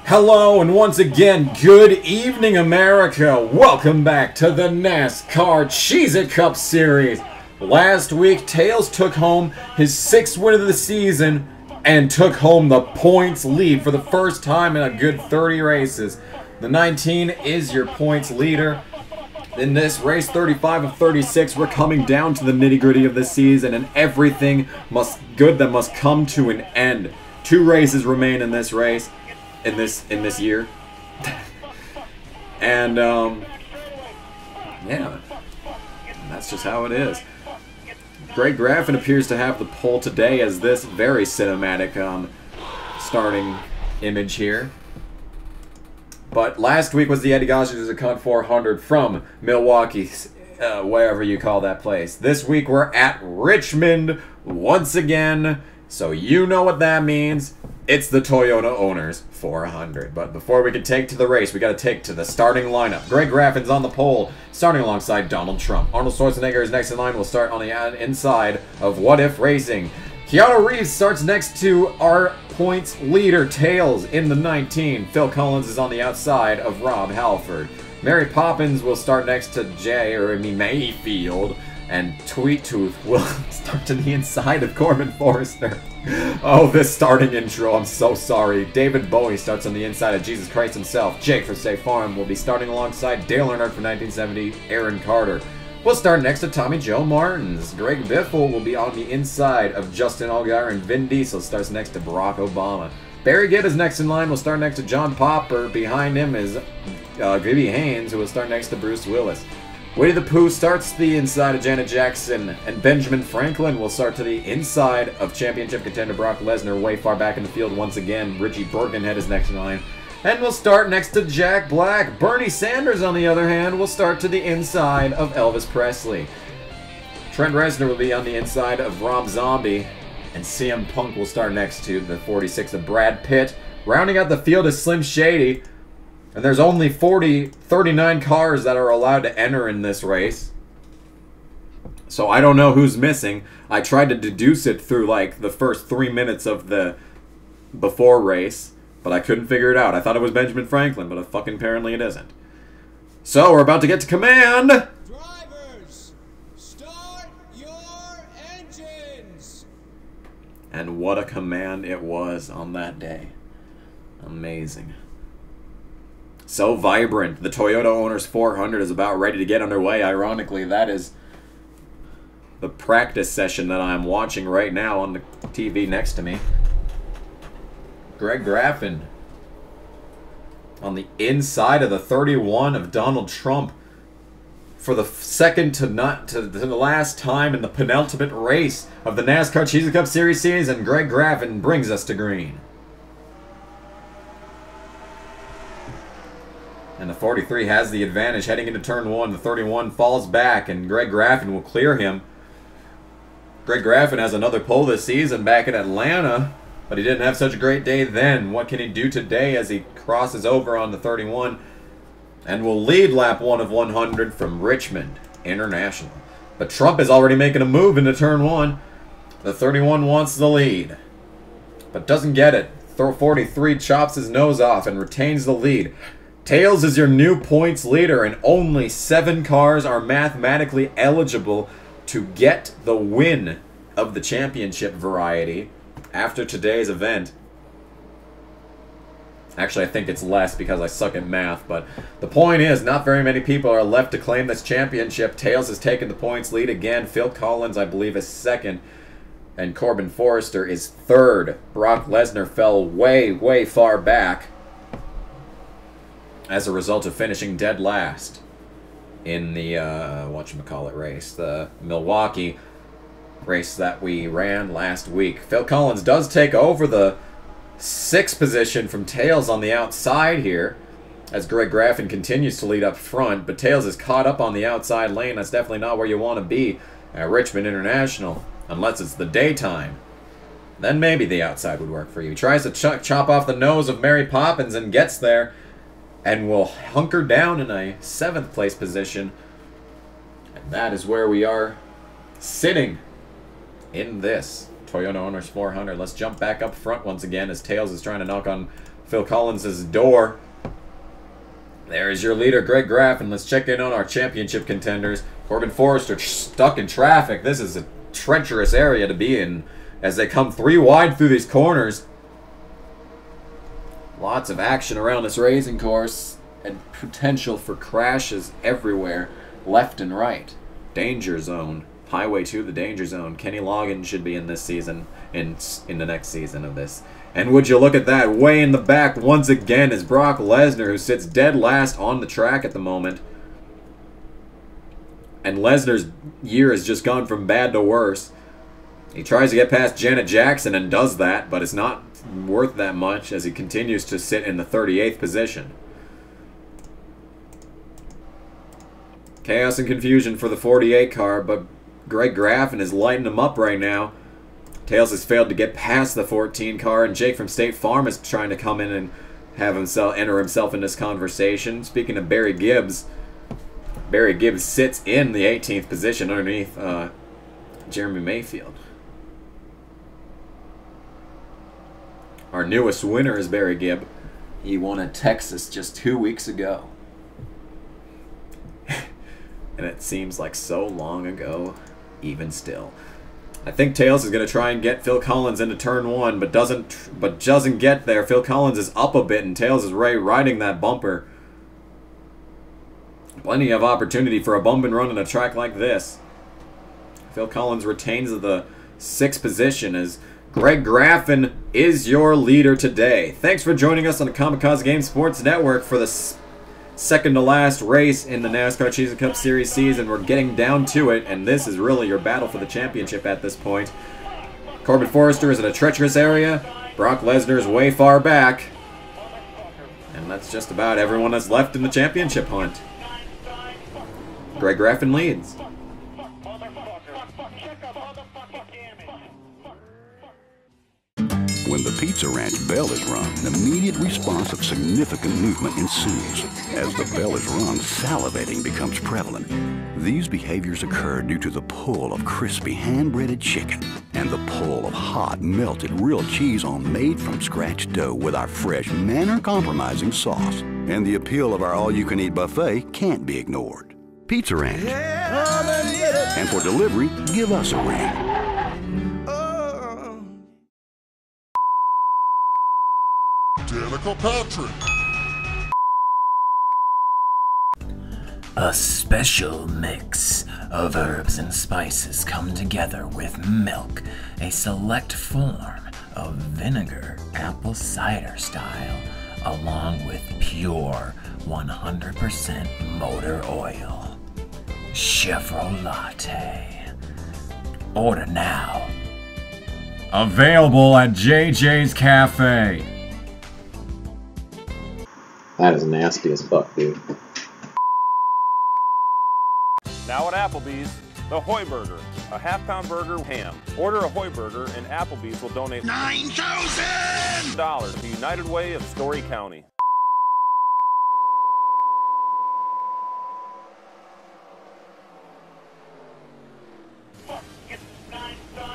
Hello and once again, good evening America. Welcome back to the NASCAR Cheez Cup Series. Last week, Tails took home his 6th win of the season and took home the points lead for the first time in a good 30 races. The 19 is your points leader. In this race, 35 of 36, we're coming down to the nitty-gritty of the season, and everything good that must come to an end. 2 races remain in this race. In this year. And yeah, that's just how it is. Greg Graffin appears to have the pole today as this very cinematic starting image here. But last week was the Eddie Gossers Account 400 from Milwaukee, wherever you call that place. This week we're at Richmond once again, so you know what that means. It's the Toyota Owners 400. But before we can take to the race, we got to take to the starting lineup. Greg Graffin's on the pole, starting alongside Donald Trump. Arnold Schwarzenegger is next in line. Will start on the inside of What If Racing. Keanu Reeves starts next to our points leader, Tails, in the 19. Phil Collins is on the outside of Rob Halford. Mary Poppins will start next to Mayfield. And Tweet Tooth will start to the inside of Corbin Forrester. Oh, this starting intro, I'm so sorry. David Bowie starts on the inside of Jesus Christ himself. Jake for State Farm will be starting alongside Dale Earnhardt for 1970, Aaron Carter. We'll start next to Tommy Joe Martins. Greg Biffle will be on the inside of Justin Allgaier, and Vin Diesel starts next to Barack Obama. Barry Gibb is next in line. Will start next to John Popper. Behind him is Gibby Haynes, who will start next to Bruce Willis. Winnie the Pooh starts the inside of Janet Jackson, and Benjamin Franklin will start to the inside of championship contender Brock Lesnar, way far back in the field once again. Richie Birkenhead is next in line, and will start next to Jack Black. Bernie Sanders, on the other hand, will start to the inside of Elvis Presley. Trent Reznor will be on the inside of Rob Zombie, and CM Punk will start next to the 46 of Brad Pitt. Rounding out the field is Slim Shady. And there's only 39 cars that are allowed to enter in this race. So I don't know who's missing. I tried to deduce it through like the first 3 minutes of the before race, but I couldn't figure it out. I thought it was Benjamin Franklin, but fucking apparently it isn't. So we're about to get to command. Drivers, start your engines. And what a command it was on that day. Amazing. So vibrant. The Toyota Owners 400 is about ready to get underway. Ironically, that is the practice session that I'm watching right now on the TV next to me. Greg Graffin on the inside of the 31 of Donald Trump for the second to the last time in the penultimate race of the NASCAR Cheez Cup Series, and Greg Graffin brings us to green. And the 43 has the advantage heading into turn 1. The 31 falls back, and Greg Graffin will clear him. Greg Graffin has another pole this season back in Atlanta, but he didn't have such a great day then. What can he do today as he crosses over on the 31 and will lead lap 1 of 100 from Richmond International? But Trump is already making a move into turn 1. The 31 wants the lead, but doesn't get it. 43 chops his nose off and retains the lead. Tails is your new points leader, and only 7 cars are mathematically eligible to get the win of the championship variety after today's event. Actually, I think it's less because I suck at math, but the point is, not very many people are left to claim this championship. Tails has taken the points lead again. Phil Collins, I believe, is 2nd, and Corbin Forrester is 3rd. Brock Lesnar fell way, way far back as a result of finishing dead last in the, whatchamacallit race, the Milwaukee race that we ran last week. Phil Collins does take over the 6th position from Tails on the outside here, as Greg Graffin continues to lead up front, but Tails is caught up on the outside lane. That's definitely not where you want to be at Richmond International, unless it's the daytime. Then maybe the outside would work for you. He tries to chop off the nose of Mary Poppins and gets there, and will hunker down in a 7th place position. And that is where we are sitting in this Toyota Owners 400. Let's jump back up front once again as Tails is trying to knock on Phil Collins' door. There is your leader, Greg Graffin. Let's check in on our championship contenders. Corbin Forrester stuck in traffic. This is a treacherous area to be in as they come 3 wide through these corners. Lots of action around this racing course and potential for crashes everywhere, left and right. Danger zone. Highway to the danger zone. Kenny Loggins should be in this season, in the next season of this. And would you look at that, way in the back once again is Brock Lesnar, who sits dead last on the track at the moment. And Lesnar's year has just gone from bad to worse. He tries to get past Janet Jackson and does that, but it's not worth that much as he continues to sit in the 38th position. Chaos and confusion for the 48 car, but Greg Graffin is lighting him up right now. Tails has failed to get past the 14 car, and Jake from State Farm is trying to come in and have himself enter himself in this conversation. Speaking of Barry Gibbs sits in the 18th position underneath Jeremy Mayfield. Our newest winner is Barry Gibb. He won at Texas just 2 weeks ago. And it seems like so long ago, even still. I think Tails is going to try and get Phil Collins into turn 1, but doesn't get there. Phil Collins is up a bit, and Tails is riding that bumper. Plenty of opportunity for a bump and run on a track like this. Phil Collins retains the 6th position as Greg Graffin is your leader today. Thanks for joining us on the Kamikaze Game Sports Network for the second to last race in the NASCAR Cheez Cup Series season. We're getting down to it, and this is really your battle for the championship at this point. Corbin Forrester is in a treacherous area. Brock Lesnar is way far back. And that's just about everyone that's left in the championship hunt. Greg Graffin leads. When the Pizza Ranch bell is rung, an immediate response of significant movement ensues. As the bell is rung, salivating becomes prevalent. These behaviors occur due to the pull of crispy hand-breaded chicken and the pull of hot, melted real cheese on made-from-scratch dough with our fresh, manner-compromising sauce. And the appeal of our all-you-can-eat buffet can't be ignored. Pizza Ranch. Yeah. And for delivery, give us a ring. Danica Patrick. A special mix of herbs and spices come together with milk, a select form of vinegar, apple cider style, along with pure 100% motor oil. Chevrolet. Order now. Available at JJ's Cafe. That is nasty as fuck, dude. Now at Applebee's, the Hoy Burger, a half-pound burger ham. Order a Hoy Burger and Applebee's will donate $9,000 to United Way of Story County.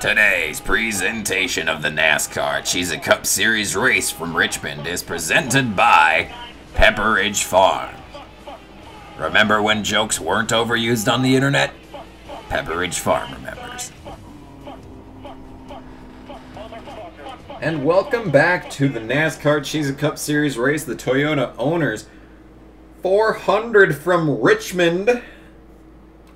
Today's presentation of the NASCAR Cheez Cup Series race from Richmond is presented by Pepperidge Farm. Remember when jokes weren't overused on the internet? Pepperidge Farm remembers. And welcome back to the NASCAR Cheez Cup Series race, the Toyota owners. 400 from Richmond.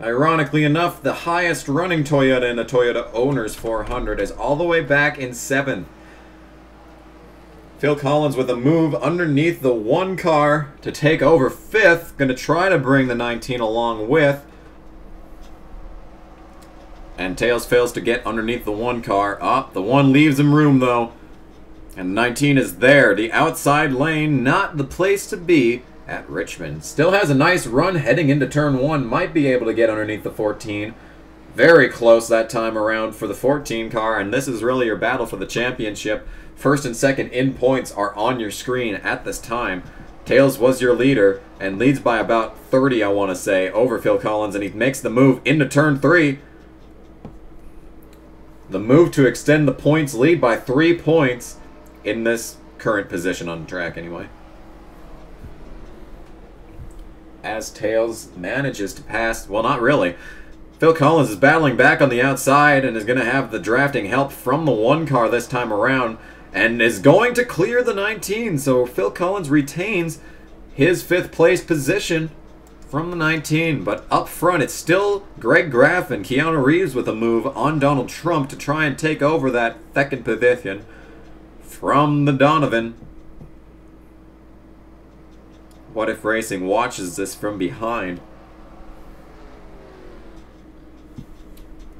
Ironically enough, the highest running Toyota in the Toyota Owners 400 is all the way back in 7th. Phil Collins with a move underneath the 1 car to take over 5th. Going to try to bring the 19 along with. And Tails fails to get underneath the 1 car. The 1 leaves him room though. And 19 is there. The outside lane, not the place to be at Richmond. Still has a nice run heading into turn 1. Might be able to get underneath the 14. Very close that time around for the 14 car, and this is really your battle for the championship. First and second in points are on your screen at this time. Tails was your leader and leads by about 30, I want to say, over Phil Collins, and he makes the move into turn 3. The move to extend the points lead by 3 points in this current position on the track anyway. As Tails manages to pass, well, not really. Phil Collins is battling back on the outside and is going to have the drafting help from the 1 car this time around and is going to clear the 19. So Phil Collins retains his 5th place position from the 19. But up front, it's still Greg Graff and Keanu Reeves with a move on Donald Trump to try and take over that 2nd position from the Donovan. What If Racing watches this from behind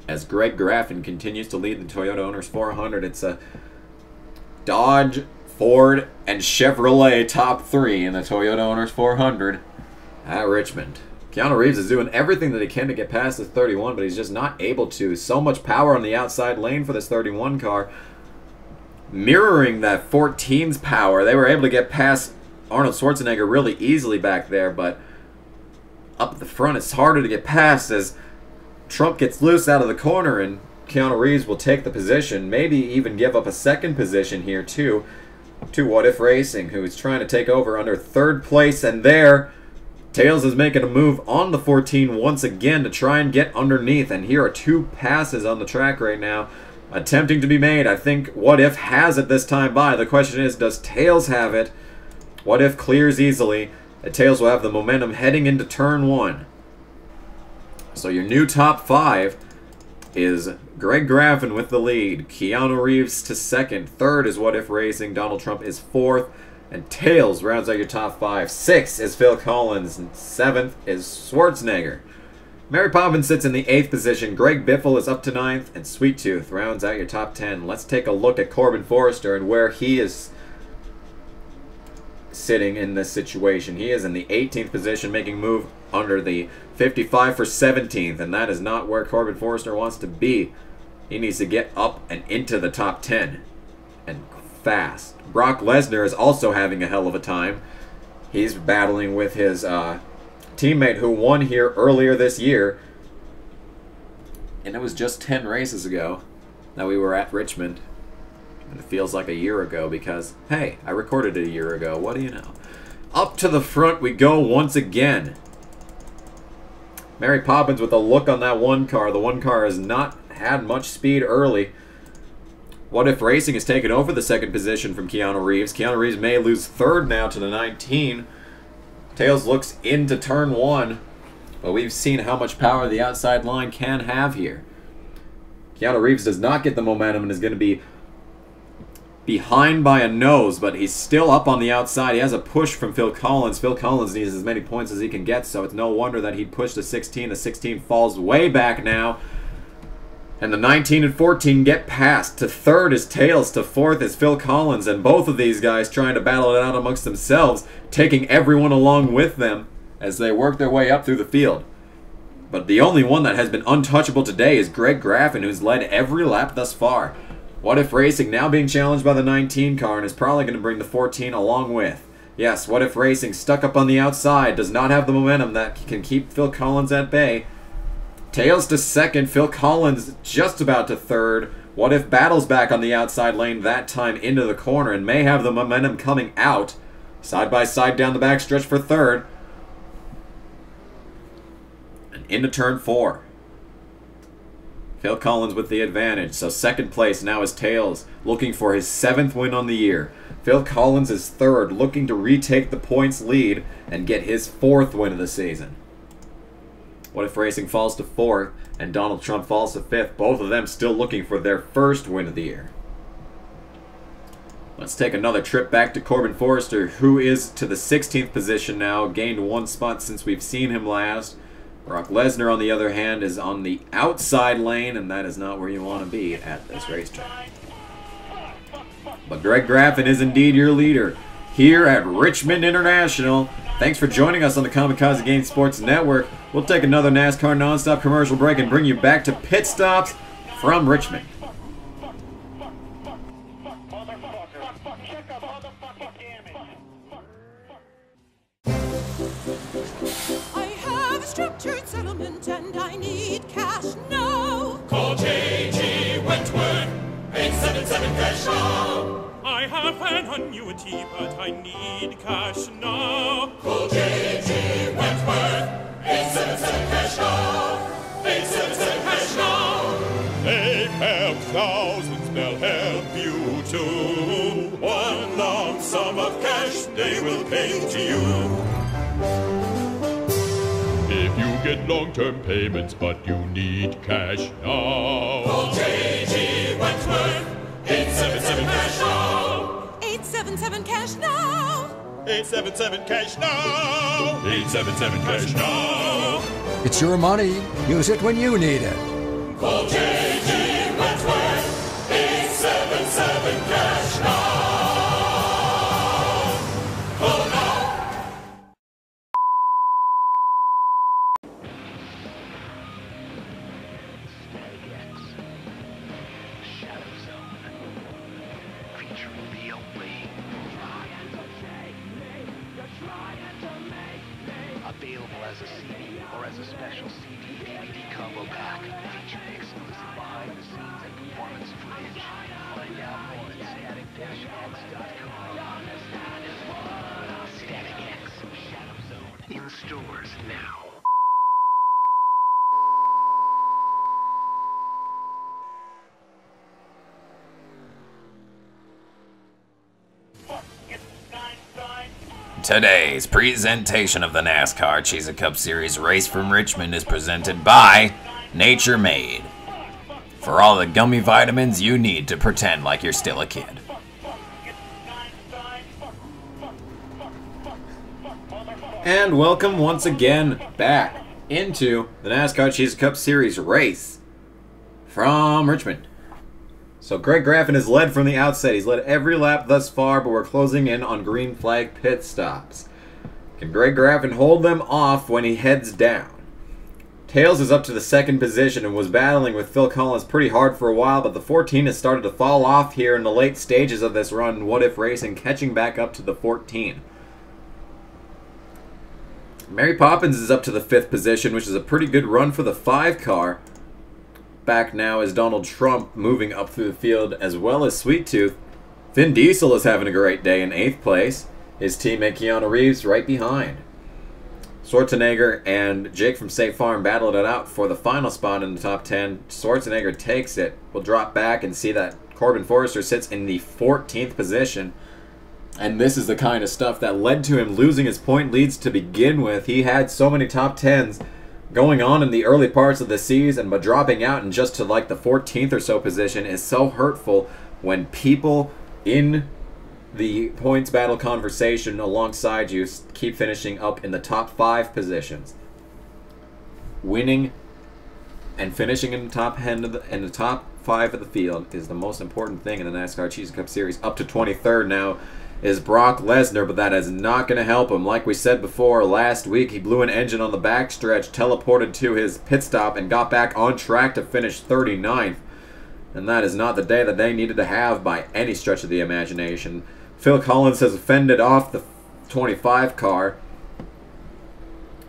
as Greg Graffin continues to lead the Toyota Owners 400. It's a Dodge, Ford, and Chevrolet top 3 in the Toyota Owners 400 at Richmond. Keanu Reeves is doing everything that he can to get past this 31, but he's just not able to. So much power on the outside lane for this 31 car, mirroring that 14's power. They were able to get past Arnold Schwarzenegger really easily back there, but up at the front it's harder to get past as Trump gets loose out of the corner, and Keanu Reeves will take the position, maybe even give up a 2nd position here too to What If Racing, who is trying to take over under 3rd place. And there, Tails is making a move on the 14 once again to try and get underneath, and here are 2 passes on the track right now attempting to be made. I think What If has it this time by. The question is, does Tails have it? What If clears easily, and Tails will have the momentum heading into turn 1. So your new top 5 is Greg Graffin with the lead, Keanu Reeves to 2nd, 3rd is What If Racing, Donald Trump is 4th, and Tails rounds out your top 5. 6th is Phil Collins, and 7th is Schwarzenegger. Mary Poppins sits in the 8th position, Greg Biffle is up to 9th, and Sweet Tooth rounds out your top 10. Let's take a look at Corbin Forrester and where he is sitting in this situation. He is in the 18th position, making move under the 55 for 17th, and that is not where Corbin Forrester wants to be. He needs to get up and into the top 10, and fast. Brock Lesnar is also having a hell of a time. He's battling with his teammate who won here earlier this year, and it was just 10 races ago that we were at Richmond. And it feels like a year ago because, hey, I recorded it a year ago. What do you know? Up to the front we go once again. Mary Poppins with a look on that 1 car. The 1 car has not had much speed early. What If Racing has taken over the 2nd position from Keanu Reeves. Keanu Reeves may lose 3rd now to the 19. Tails looks into turn 1, but we've seen how much power the outside line can have here. Keanu Reeves does not get the momentum and is going to be behind by a nose, but he's still up on the outside. He has a push from Phil Collins. Phil Collins needs as many points as he can get, so it's no wonder that he'd push the 16. The 16 falls way back now, and the 19 and 14 get past. To 3rd is Tails, to 4th is Phil Collins, and both of these guys trying to battle it out amongst themselves, taking everyone along with them as they work their way up through the field. But the only one that has been untouchable today is Greg Graffin, who's led every lap thus far. What If Racing now being challenged by the 19 car and is probably going to bring the 14 along with. Yes, What If Racing stuck up on the outside, does not have the momentum that can keep Phil Collins at bay. Tails to 2nd, Phil Collins just about to 3rd. What If battles back on the outside lane that time into the corner and may have the momentum coming out. Side by side down the backstretch for 3rd. And into turn 4. Phil Collins with the advantage, so 2nd place now is Tails, looking for his 7th win on the year. Phil Collins is 3rd, looking to retake the points lead and get his 4th win of the season. What If Racing falls to 4th, and Donald Trump falls to 5th, both of them still looking for their 1st win of the year. Let's take another trip back to Corbin Forrester, who is to the 16th position now, gained 1 spot since we've seen him last. Brock Lesnar, on the other hand, is on the outside lane, and that is not where you want to be at this racetrack. But Greg Graffin is indeed your leader here at Richmond International. Thanks for joining us on the Kamikaze Game Sports Network. We'll take another NASCAR nonstop commercial break and bring you back to pit stops from Richmond. Structured settlement and I need cash now. Call J.G. Wentworth, 877 cash now. I I have an annuity, but I need cash now. Call J.G. Wentworth, 877 cash now. 877 cash now. They have thousands, they'll help you too. One lump sum of cash they will pay to you. If you get long-term payments but you need cash now, Call J.G. Wentworth, 877 cash now. 877 cash now. 877 cash now. 877 cash now. It's your money. Use it when you need it. Call J.G. Wentworth, 877 cash now. Call now. Available as a CD or as a special CD-DVD combo pack featuring exclusive behind-the-scenes and performance footage. Find out more at static-x.com. Static X Shadow Zone in stores now. Today's presentation of the NASCAR Cheez Cup Series race from Richmond is presented by Nature Made. For all the gummy vitamins you need to pretend like you're still a kid. And welcome once again back into the NASCAR Cheez Cup Series race from Richmond. So Greg Graffin has led from the outset. He's led every lap thus far, but we're closing in on green flag pit stops. Can Greg Graffin hold them off when he heads down? Tails is up to the second position and was battling with Phil Collins pretty hard for a while, but the 14 has started to fall off here in the late stages of this run, What If Racing, catching back up to the 14. Mary Poppins is up to the 5th position, which is a pretty good run for the 5 car. Back now is Donald Trump moving up through the field, as well as Sweet Tooth. Vin Diesel is having a great day in 8th place. His teammate Keanu Reeves right behind. Schwarzenegger and Jake from State Farm battled it out for the final spot in the top 10. Schwarzenegger takes it. We'll drop back and see that Corbin Forrester sits in the 14th position. And this is the kind of stuff that led to him losing his point leads to begin with. He had so many top 10s going on in the early parts of the season, but dropping out and just to like the 14th or so position is so hurtful when people in the points battle conversation alongside you keep finishing up in the top 5 positions. Winning and finishing in the top 5 of the field is the most important thing in the NASCAR Cheez Cup Series. Up to 23rd now is Brock Lesnar, but that is not going to help him. Like we said before, last week he blew an engine on the backstretch, teleported to his pit stop, and got back on track to finish 39th. And that is not the day that they needed to have by any stretch of the imagination. Phil Collins has fended off the 25 car.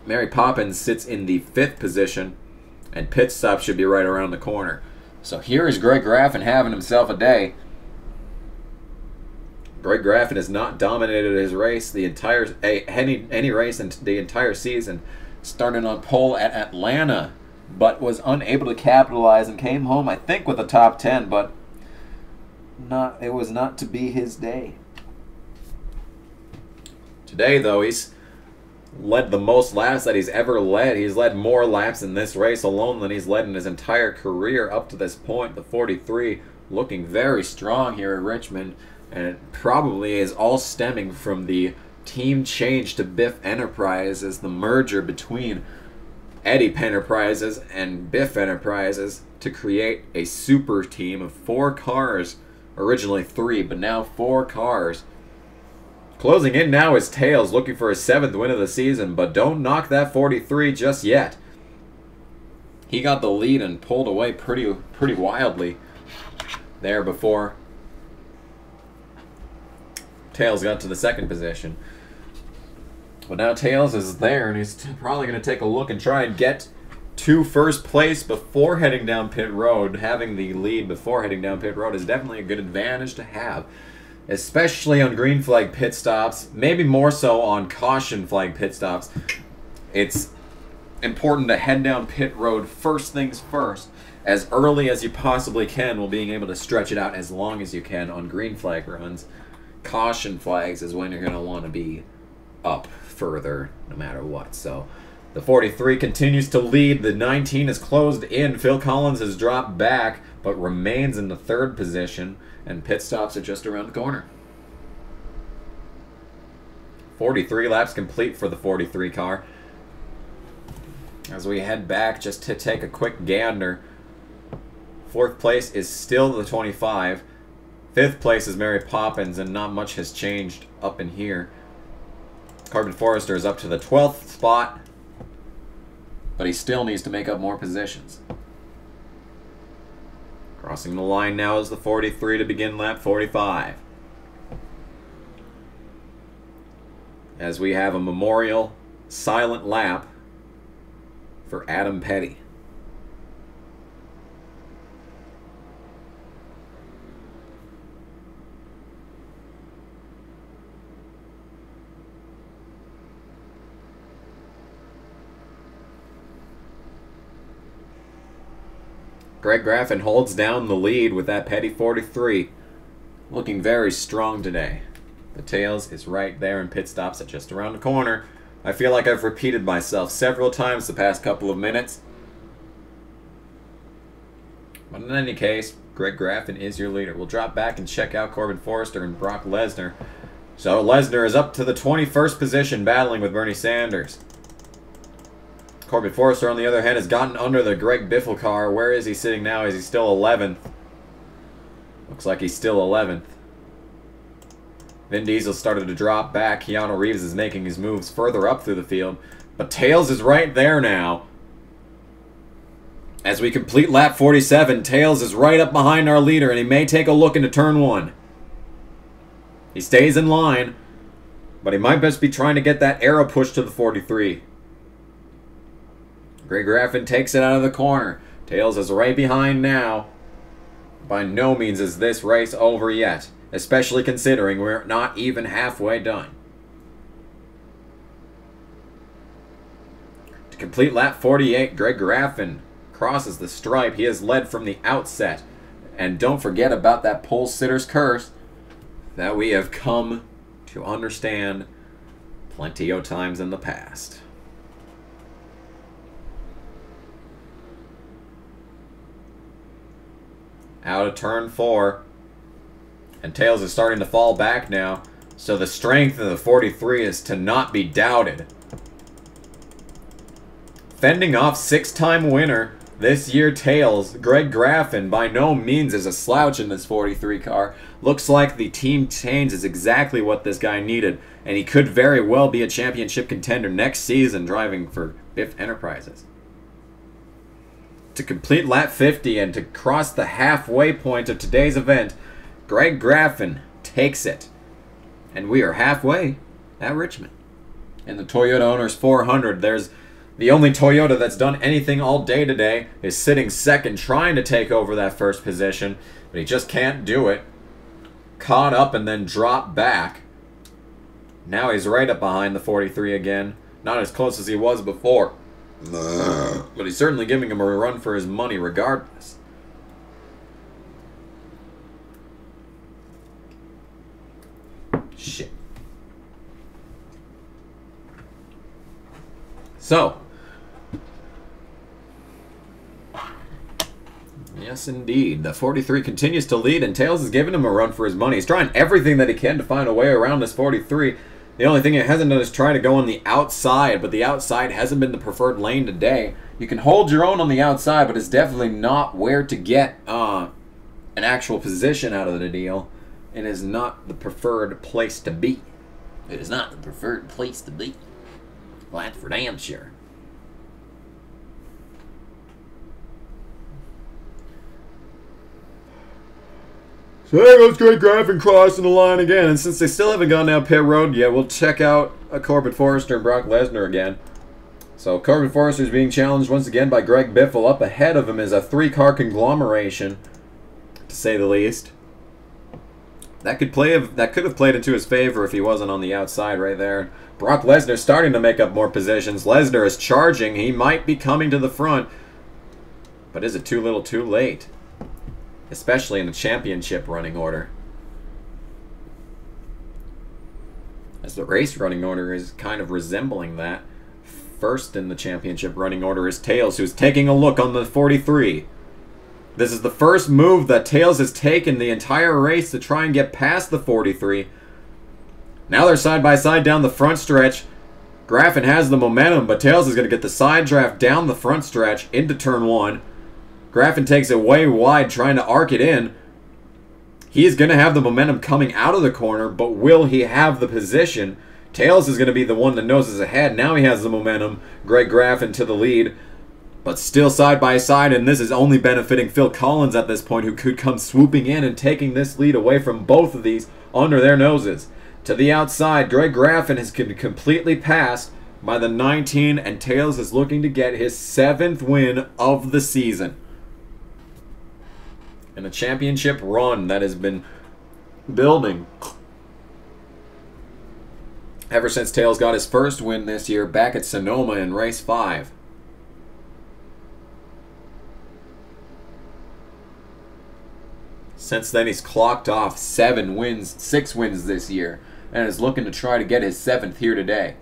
Mary Poppins sits in the 5th position, and pit stop should be right around the corner. So here is Greg Graffin having himself a day. Greg Graffin has not dominated his race the entire any race in the entire season, starting on pole at Atlanta, but was unable to capitalize and came home, I think, with a top 10, but it was not to be his day. Today, though, he's led the most laps that he's ever led. He's led more laps in this race alone than he's led in his entire career up to this point. The 43 looking very strong here at Richmond. And it probably is all stemming from the team change to Biff Enterprises, the merger between Eddie Enterprises and Biff Enterprises to create a super team of 4 cars. Originally 3, but now 4 cars. Closing in now is Tails, looking for his 7th win of the season, but don't knock that 43 just yet. He got the lead and pulled away pretty wildly there before Tails got to the 2nd position. But now Tails is there, and he's probably going to take a look and try and get to 1st place before heading down pit road. Having the lead before heading down pit road is definitely a good advantage to have. especially on green flag pit stops, maybe more so on caution flag pit stops. It's important to head down pit road first things first, as early as you possibly can, while being able to stretch it out as long as you can on green flag runs. Caution flags is when you're going to want to be up further no matter what. So the 43 continues to lead. The 19 is closed in. Phil Collins has dropped back but remains in the 3rd position, and pit stops are just around the corner. 43 laps complete for the 43 car. As we head back just to take a quick gander, 4th place is still the 25. 5th place is Mary Poppins, and not much has changed up in here. Corbin Forrester is up to the 12th spot, but he still needs to make up more positions. Crossing the line now is the 43 to begin lap 45. As we have a memorial silent lap for Adam Petty. Greg Graffin holds down the lead with that Petty 43. Looking very strong today. The Tails is right there in pit stops at just around the corner. I feel like I've repeated myself several times the past couple of minutes. But in any case, Greg Graffin is your leader. We'll drop back and check out Corbin Forrester and Brock Lesnar. So Lesnar is up to the 21st position, battling with Bernie Sanders. Corbin Forrester, on the other hand, has gotten under the Greg Biffle car. Where is he sitting now? Is he still 11th? Looks like he's still 11th. Vin Diesel started to drop back. Keanu Reeves is making his moves further up through the field. But Tails is right there now. As we complete lap 47, Tails is right up behind our leader, and he may take a look into turn 1. He stays in line, but he might best be trying to get that arrow push to the 43. Greg Graffin takes it out of the corner. Tails is right behind now. By no means is this race over yet, especially considering we're not even halfway done. To complete lap 48, Greg Graffin crosses the stripe. He has led from the outset. And don't forget about that pole sitter's curse that we have come to understand plenty of times in the past. Out of turn 4. And Tails is starting to fall back now. So the strength of the 43 is to not be doubted. Fending off 6-time winner this year, Tails, Greg Graffin, by no means is a slouch in this 43 car. Looks like the team change is exactly what this guy needed. And he could very well be a championship contender next season driving for Biff Enterprises. To complete lap 50 and to cross the halfway point of today's event, Greg Graffin takes it. And we are halfway at Richmond. In the Toyota Owners 400, there's the only Toyota that's done anything all day today is sitting second, trying to take over that first position, but he just can't do it. Caught up and then dropped back. Now he's right up behind the 43 again. Not as close as he was before. But he's certainly giving him a run for his money regardless. Shit. So. Yes, indeed. The 43 continues to lead, and Tails is giving him a run for his money. He's trying everything that he can to find a way around this 43. The only thing it hasn't done is try to go on the outside, but the outside hasn't been the preferred lane today. You can hold your own on the outside, but it's definitely not where to get an actual position out of the deal. It is not the preferred place to be. It is not the preferred place to be. Well, that's for damn sure. So there goes Greg Graffin crossing the line again. And since they still haven't gone down pit road yet, we'll check out Corbin Forrester and Brock Lesnar again. So Corbin Forrester is being challenged once again by Greg Biffle. Up ahead of him is a 3-car conglomeration, to say the least. That could have played into his favor if he wasn't on the outside right there. Brock Lesnar starting to make up more positions. Lesnar is charging. He might be coming to the front. But is it too little too late? Especially in the championship running order. As the race running order is kind of resembling that. First in the championship running order is Tails, who's taking a look on the 43. This is the first move that Tails has taken the entire race to try and get past the 43. Now they're side by side down the front stretch. Graffin has the momentum, but Tails is going to get the side draft down the front stretch into turn 1. Graffin takes it way wide, trying to arc it in. He is going to have the momentum coming out of the corner, but will he have the position? Tails is going to be the one that noses ahead. Now he has the momentum. Greg Graffin to the lead. But still side by side, and this is only benefiting Phil Collins at this point, who could come swooping in and taking this lead away from both of these under their noses. To the outside, Greg Graffin has been completely passed by the 19, and Tails is looking to get his 7th win of the season. In a championship run that has been building ever since Tails got his first win this year back at Sonoma in race 5. Since then, he's clocked off 6 wins this year, and is looking to try to get his 7th here today.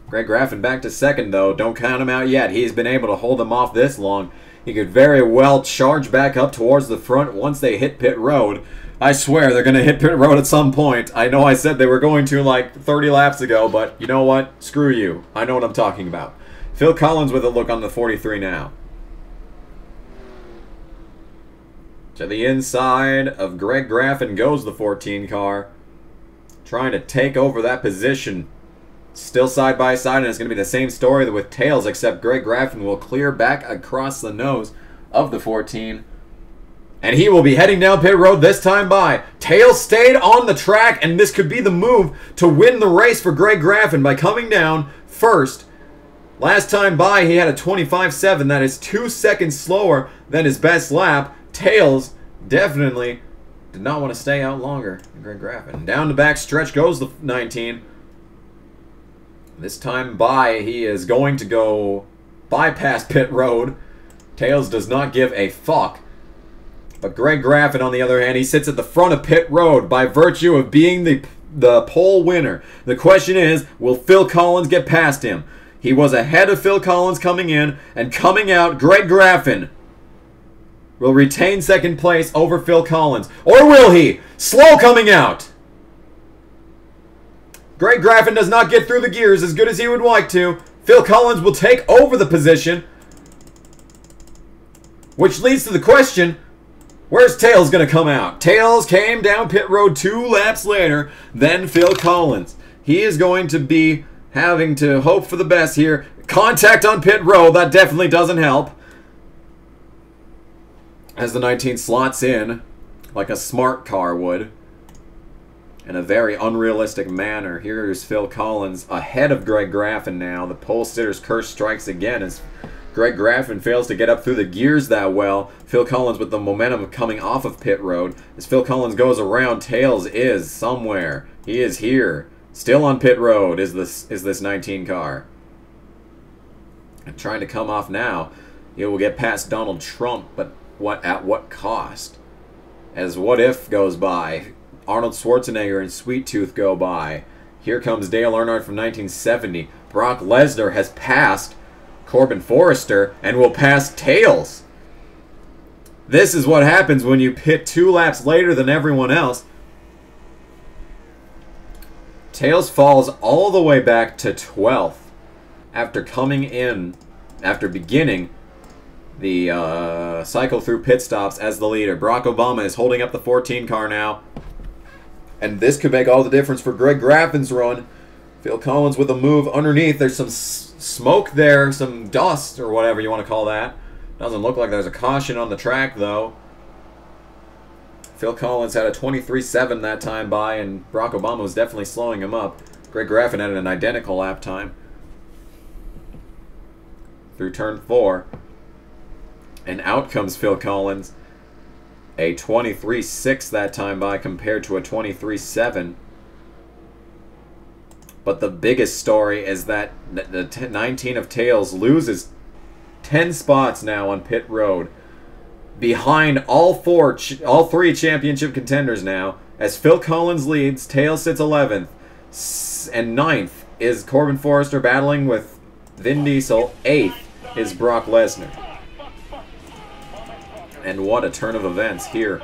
Greg Graffin back to 2nd, though. Don't count him out yet. He's been able to hold them off this long. He could very well charge back up towards the front once they hit pit road. I swear they're going to hit pit road at some point. I know I said they were going to like 30 laps ago, but you know what? Screw you. I know what I'm talking about. Phil Collins with a look on the 43 now. To the inside of Greg Graffin goes the 14 car. Trying to take over that position. Still side by side, and it's going to be the same story with Tails, except Greg Graffin will clear back across the nose of the 14. And he will be heading down pit road this time by. Tails stayed on the track, and this could be the move to win the race for Greg Graffin by coming down first. Last time by, he had a 25.7. That is 2 seconds slower than his best lap. Tails definitely did not want to stay out longer than Greg Graffin. Down the back stretch goes the 19. This time by, he is going to go bypass pit road. Tails does not give a fuck. But Greg Graffin, on the other hand, he sits at the front of pit road by virtue of being the pole winner. The question is, will Phil Collins get past him? He was ahead of Phil Collins coming in, and coming out, Greg Graffin will retain 2nd place over Phil Collins. Or will he? Slow coming out. Greg Graffin does not get through the gears as good as he would like to. Phil Collins will take over the position. Which leads to the question, where's Tails going to come out? Tails came down pit road 2 laps later than Phil Collins. He is going to be having to hope for the best here. Contact on pit road, that definitely doesn't help. As the 19 slots in like a smart car would. In a very unrealistic manner. Here is Phil Collins ahead of Greg Graffin now. The pole sitter's curse strikes again as Greg Graffin fails to get up through the gears that well. Phil Collins with the momentum coming off of pit road. As Phil Collins goes around, Tails is somewhere. He is here. Still on pit road is this 19 car. And trying to come off now. He will get past Donald Trump, but at what cost? As What If goes by. Arnold Schwarzenegger and Sweet Tooth go by. Here comes Dale Earnhardt from 1970. Brock Lesnar has passed Corbin Forrester and will pass Tails. This is what happens when you pit 2 laps later than everyone else. Tails falls all the way back to 12th after beginning the cycle through pit stops as the leader. Barack Obama is holding up the 14 car now. And this could make all the difference for Greg Graffin's run. Phil Collins with a move underneath. There's some smoke there, some dust or whatever you want to call that. Doesn't look like there's a caution on the track though. Phil Collins had a 23.7 that time by, and Barack Obama was definitely slowing him up. Greg Graffin had an identical lap time through turn 4. And out comes Phil Collins. A 23.6 that time by compared to a 23.7. But the biggest story is that the 19 of Tails loses 10 spots now on pit road, behind all three championship contenders now. As Phil Collins leads, Tails sits 11th, and 9th is Corbin Forrester battling with Vin Diesel. 8th is Brock Lesnar. And what a turn of events here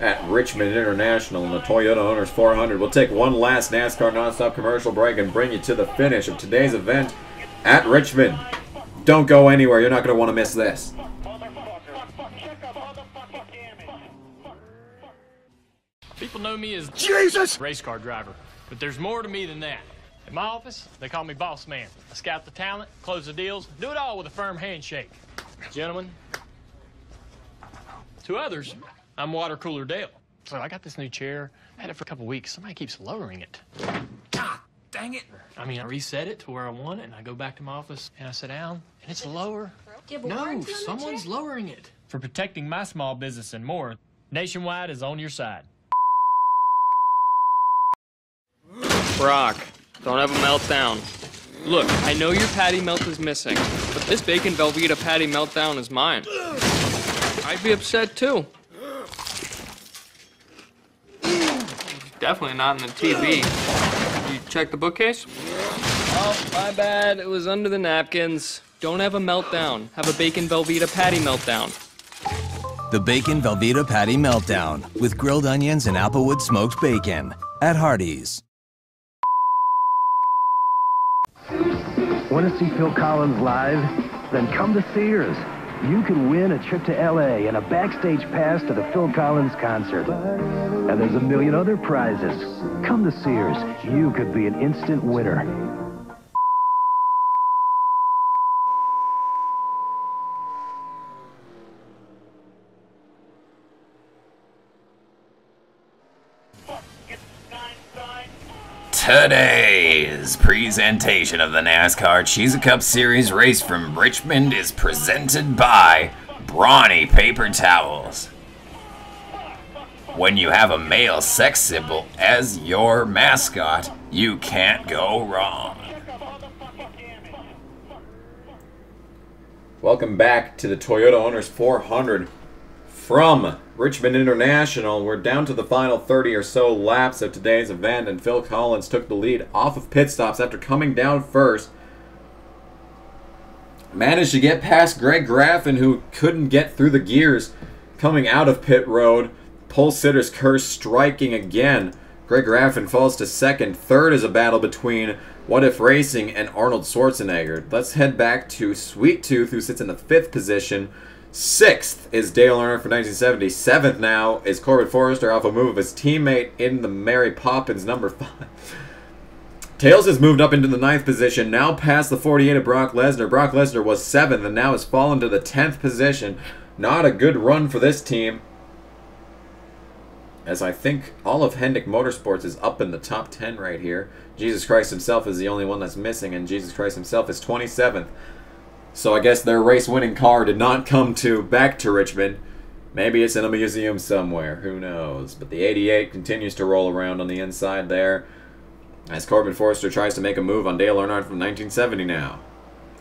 at Richmond International in the Toyota Owners 400. We'll take one last NASCAR nonstop commercial break and bring you to the finish of today's event at Richmond. Don't go anywhere. You're not going to want to miss this. People know me as Jesus! race car driver, but there's more to me than that. In my office, they call me boss man. I scout the talent, close the deals, do it all with a firm handshake. Gentlemen, to others, I'm Water Cooler Dale. So I got this new chair. I had it for a couple weeks. Somebody keeps lowering it. God dang it. I mean, I reset it to where I want it, and I go back to my office, and I sit down, and it's lower. No, someone's lowering it. For protecting my small business and more, Nationwide is on your side. Brock, don't have a meltdown. Look, I know your patty melt is missing, but this bacon Velveeta patty meltdown is mine. I'd be upset too. Definitely not in the TV. Did you check the bookcase? Oh, my bad. It was under the napkins. Don't have a meltdown. Have a bacon Velveeta patty meltdown. The Bacon Velveeta Patty Meltdown with grilled onions and applewood smoked bacon at Hardee's. Want to see Phil Collins live? Then come to Sears. You could win a trip to LA and a backstage pass to the Phil Collins concert. And there's a million other prizes. Come to Sears. You could be an instant winner. Today's presentation of the NASCAR Cheez Cup Series race from Richmond is presented by Brawny Paper Towels. When you have a male sex symbol as your mascot, you can't go wrong. Welcome back to the Toyota Owners 400 from Richmond International. We're down to the final 30 or so laps of today's event, and Phil Collins took the lead off of pit stops after coming down first. Managed to get past Greg Graffin, who couldn't get through the gears coming out of pit road. Pole sitter's curse striking again. Greg Graffin falls to second. Third is a battle between What If Racing and Arnold Schwarzenegger. Let's head back to Sweet Tooth, who sits in the 5th position. 6th is Dale Earnhardt for 1970. 7th now is Corbin Forrester off a move of his teammate in the Mary Poppins number 5. Tails has moved up into the 9th position, now past the 48 of Brock Lesnar. Brock Lesnar was 7th and now has fallen to the 10th position. Not a good run for this team, as I think all of Hendrick Motorsports is up in the top 10 right here. Jesus Christ himself is the only one that's missing, and Jesus Christ himself is 27th. So I guess their race-winning car did not come back to Richmond. Maybe it's in a museum somewhere. Who knows? But the 88 continues to roll around on the inside there, as Corbin Forrester tries to make a move on Dale Earnhardt from 1970 now.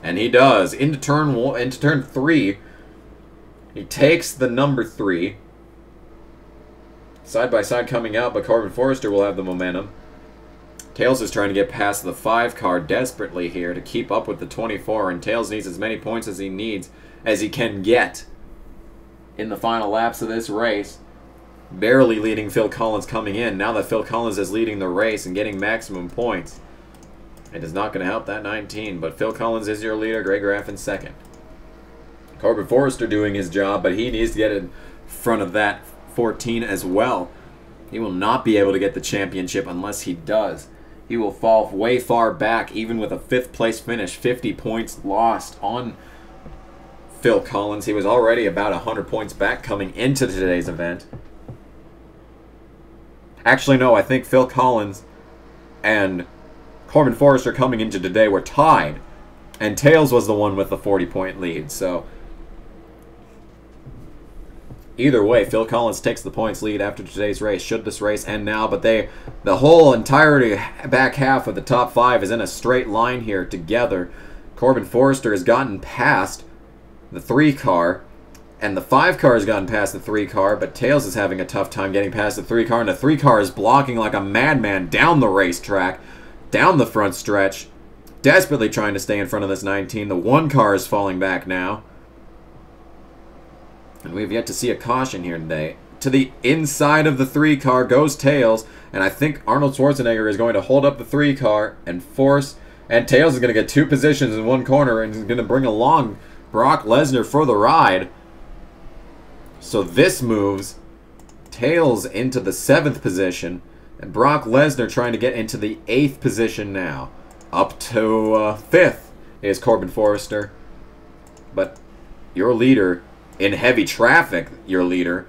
And he does. Into turn 3. He takes the number 3. Side by side coming out, but Corbin Forrester will have the momentum. Tails is trying to get past the 5 car desperately here to keep up with the 24, and Tails needs as many points as he can get in the final laps of this race. Barely leading Phil Collins coming in. Now that Phil Collins is leading the race and getting maximum points, it is not going to help that 19, but Phil Collins is your leader. Greg Graffin 2nd. Corbin Forrester doing his job, but he needs to get in front of that 14 as well. He will not be able to get the championship unless he does. He will fall way far back, even with a 5th place finish. 50 points lost on Phil Collins. He was already about 100 points back coming into today's event. Actually, no, I think Phil Collins and Corbin Forrester coming into today were tied, and Tails was the one with the 40-point lead. So Either way, Phil Collins takes the points lead after today's race. Should this race end now, but the whole entirety back half of the top 5 is in a straight line here together. Corbin Forrester has gotten past the 3 car, and the 5 car has gotten past the 3 car, but Tails is having a tough time getting past the 3 car, and the 3 car is blocking like a madman down the racetrack, down the front stretch, desperately trying to stay in front of this 19. The 1 car is falling back now. And we've yet to see a caution here today. To the inside of the 3 car goes Tails, and I think Arnold Schwarzenegger is going to hold up the 3 car and force, and Tails is going to get 2 positions in one corner and is going to bring along Brock Lesnar for the ride. So this moves Tails into the 7th position, and Brock Lesnar trying to get into the 8th position now. Up to 5th is Corbin Forrester, but your leader in heavy traffic, your leader,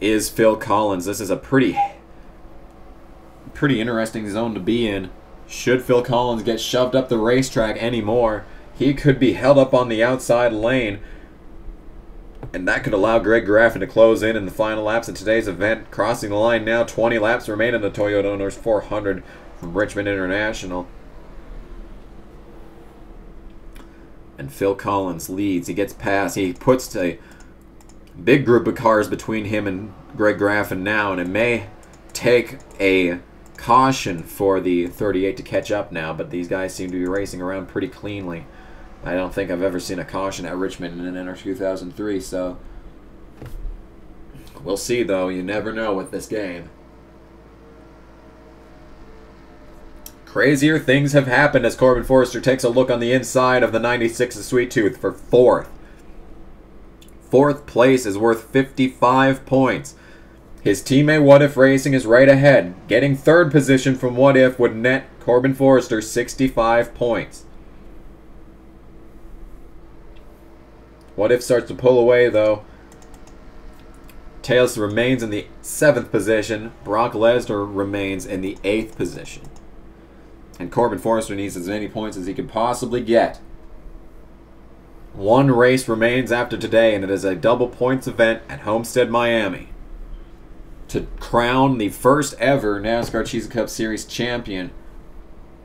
is Phil Collins. This is a pretty interesting zone to be in. Should Phil Collins get shoved up the racetrack anymore, he could be held up on the outside lane, and that could allow Greg Graffin to close in the final laps of today's event. Crossing the line now, 20 laps remain in the Toyota Owners 400 from Richmond International. And Phil Collins leads. He gets past. He puts a big group of cars between him and Greg Graffin now, and it may take a caution for the 38 to catch up now, but these guys seem to be racing around pretty cleanly. I don't think I've ever seen a caution at Richmond in an 2003, so we'll see, though. You never know with this game. Crazier things have happened as Corbin Forrester takes a look on the inside of the 96 of Sweet Tooth for 4th. 4th place is worth 55 points. His teammate What If Racing is right ahead. Getting 3rd position from What If would net Corbin Forrester 65 points. What If starts to pull away, though. Tails remains in the 7th position. Brock Lesnar remains in the 8th position. And Corbin Forrester needs as many points as he can possibly get. 1 race remains after today, and it is a double points event at Homestead, Miami, to crown the first ever NASCAR Cheez Cup Series champion.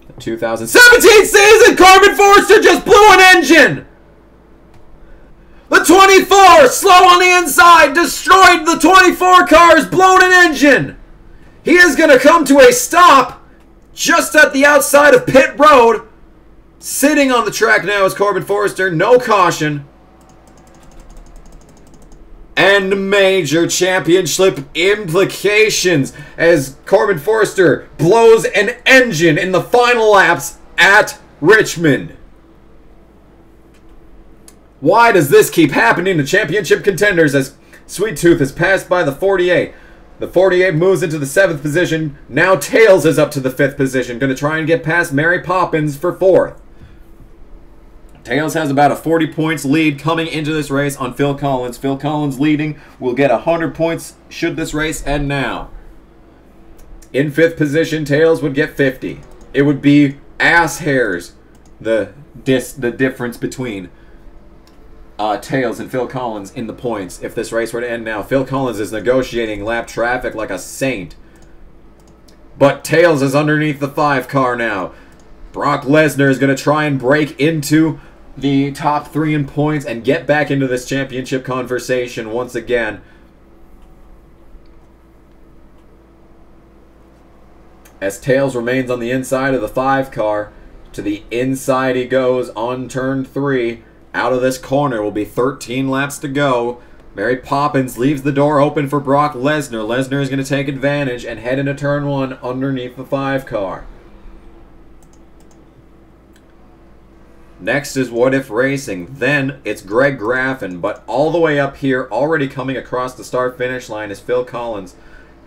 The 2017 season, Corbin Forrester just blew an engine! The 24, slow on the inside, destroyed the 24 cars, blown an engine! He is going to come to a stop just at the outside of pit road. Sitting on the track now is Corbin Forrester. No caution. And major championship implications as Corbin Forrester blows an engine in the final laps at Richmond. Why does this keep happening to championship contenders as Sweet Tooth is passed by the 48? The 48 moves into the 7th position. Now Tails is up to the 5th position. Going to try and get past Mary Poppins for 4th. Tails has about a 40 points lead coming into this race on Phil Collins. Phil Collins leading will get 100 points should this race end now. In 5th position, Tails would get 50. It would be ass hairs, the difference between Tails and Phil Collins in the points if this race were to end now. Phil Collins is negotiating lap traffic like a saint. But Tails is underneath the 5 car now. Brock Lesnar is going to try and break into the top 3 in points and get back into this championship conversation once again. As Tails remains on the inside of the 5 car. To the inside he goes on turn 3. Out of this corner will be 13 laps to go. Mary Poppins leaves the door open for Brock Lesnar. Lesnar is going to take advantage and head into turn 1 underneath the 5 car. Next is What If Racing. Then it's Greg Graffin. But all the way up here, already coming across the start-finish line, is Phil Collins.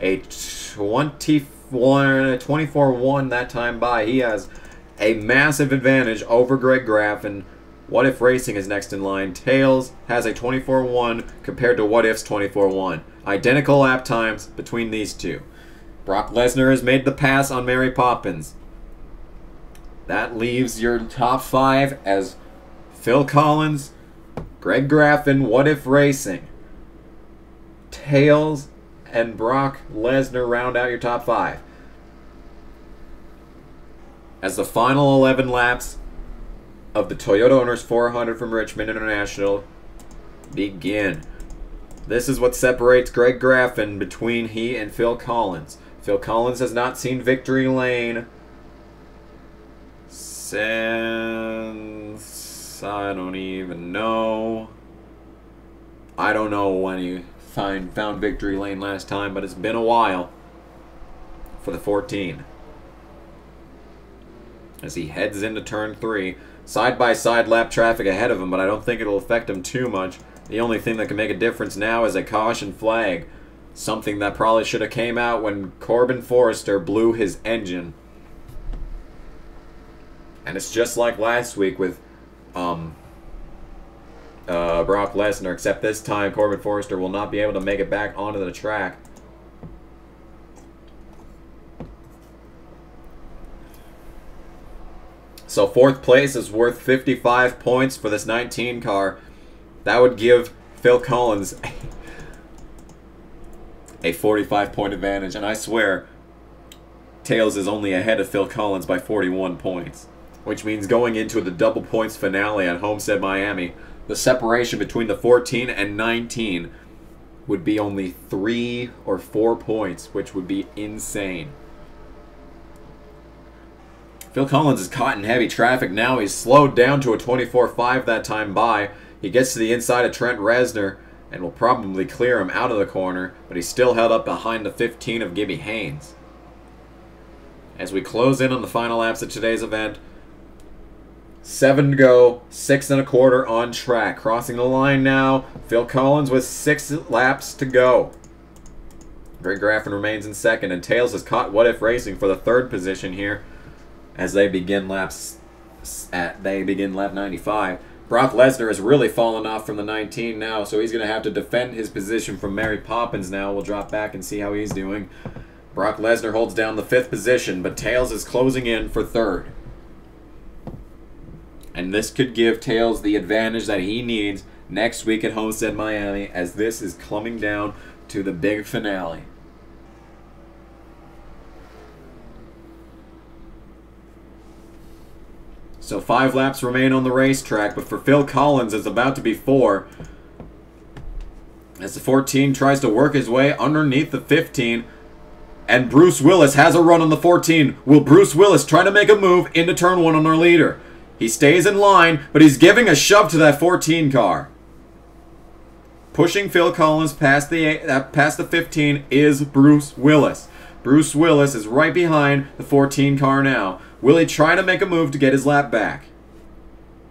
A 24-1 that time by. He has a massive advantage over Greg Graffin. What If Racing is next in line. Tails has a 24-1 compared to What If's 24-1. Identical lap times between these two. Brock Lesnar has made the pass on Mary Poppins. That leaves your top 5 as Phil Collins, Greg Graffin, What If Racing. Tails and Brock Lesnar round out your top 5. As the final 11 laps of the Toyota Owners 400 from Richmond International begin. This is what separates Greg Graffin between he and Phil Collins. Phil Collins has not seen victory lane since I don't even know. I don't know when he found victory lane last time, but it's been a while for the 14. As he heads into turn 3, side-by-side lap traffic ahead of him, but I don't think it'll affect him too much. The only thing that can make a difference now is a caution flag. Something that probably should have came out when Corbin Forrester blew his engine. And it's just like last week with Brock Lesnar, except this time Corbin Forrester will not be able to make it back onto the track. So 4th place is worth 55 points for this 19 car. That would give Phil Collins a 45-point advantage. And I swear, Tails is only ahead of Phil Collins by 41 points. Which means going into the double points finale at Homestead, Miami, the separation between the 14 and 19 would be only 3 or 4 points, which would be insane. Phil Collins is caught in heavy traffic now. He's slowed down to a 24.5 that time by. He gets to the inside of Trent Reznor and will probably clear him out of the corner, but he's still held up behind the 15 of Gibby Haynes. As we close in on the final laps of today's event, 7 to go, 6 1/4 on track. Crossing the line now, Phil Collins with 6 laps to go. Greg Graffin remains in second, and Tails has caught What If Racing for the 3rd position here as they begin lap 95. Brock Lesnar has really fallen off from the 19 now, so he's going to have to defend his position from Mary Poppins now. We'll drop back and see how he's doing. Brock Lesnar holds down the 5th position, but Tails is closing in for 3rd. And this could give Tails the advantage that he needs next week at Homestead, Miami, as this is coming down to the big finale. So 5 laps remain on the racetrack, but for Phil Collins, it's about to be 4. As the 14 tries to work his way underneath the 15, and Bruce Willis has a run on the 14. Will Bruce Willis try to make a move into turn 1 on our leader? He stays in line, but he's giving a shove to that 14 car. Pushing Phil Collins past the 15 is Bruce Willis. Bruce Willis is right behind the 14 car now. Will he try to make a move to get his lap back?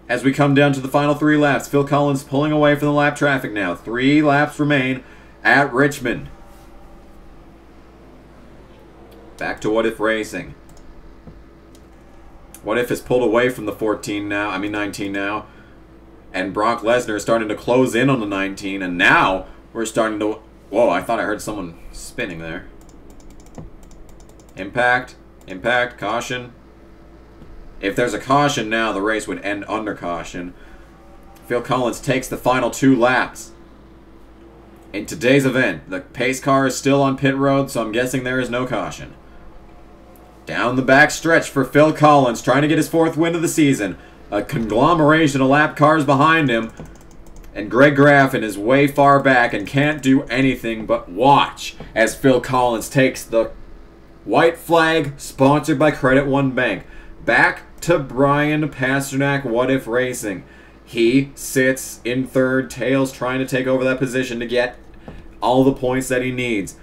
As we come down to the final 3 laps, Phil Collins pulling away from the lap traffic now. 3 laps remain at Richmond. Back to What If Racing. What If is pulled away from the 19 now. And Brock Lesnar is starting to close in on the 19. And now we're starting to... Whoa, I thought I heard someone spinning there. Impact, caution. If there's a caution now, the race would end under caution. Phil Collins takes the final 2 laps. In today's event, the pace car is still on pit road, so I'm guessing there is no caution. Down the back stretch for Phil Collins, trying to get his 4th win of the season. A conglomeration of lap cars behind him. And Greg Graffin is way far back and can't do anything but watch as Phil Collins takes the white flag, sponsored by Credit One Bank. Back to Brian Pasternak, What If Racing. He sits in 3rd. Tails trying to take over that position to get all the points that he needs.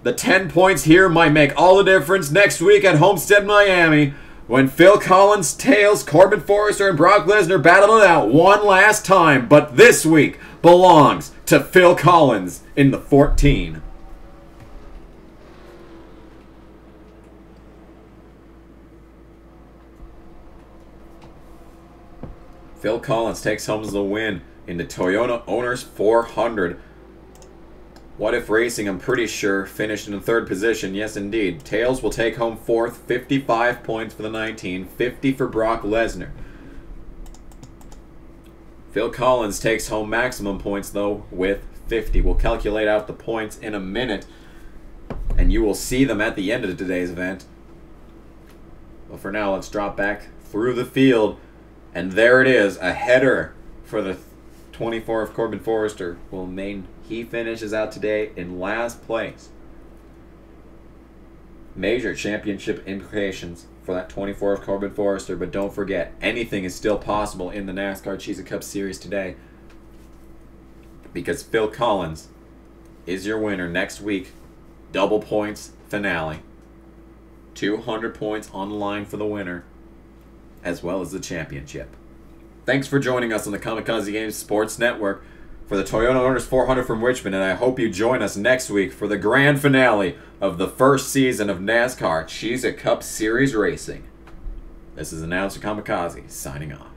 The 10 points here might make all the difference next week at Homestead, Miami, when Phil Collins, Tails, Corbin Forrester, and Brock Lesnar battle it out one last time. But this week belongs to Phil Collins in the 14. Phil Collins takes home the win in the Toyota Owners 400. What If Racing, I'm pretty sure, finished in the 3rd position. Yes, indeed. Tails will take home 4th, 55 points for the 19, 50 for Brock Lesnar. Phil Collins takes home maximum points, though, with 50. We'll calculate out the points in a minute, and you will see them at the end of today's event. But for now, let's drop back through the field, and there it is, a header for the 24 of Corbin Forrester. Will mean he finishes out today in last place. Major championship implications for that 24 of Corbin Forrester, but don't forget, anything is still possible in the NASCAR Cheez-It Cup Series today, because Phil Collins is your winner next week. Double points finale. 200 points on the line for the winner, as well as the championship. Thanks for joining us on the Kamikaze Games Sports Network for the Toyota Owners 400 from Richmond, and I hope you join us next week for the grand finale of the first season of NASCAR Cheez-It Cup Series Racing. This is Announcer Kamikaze, signing off.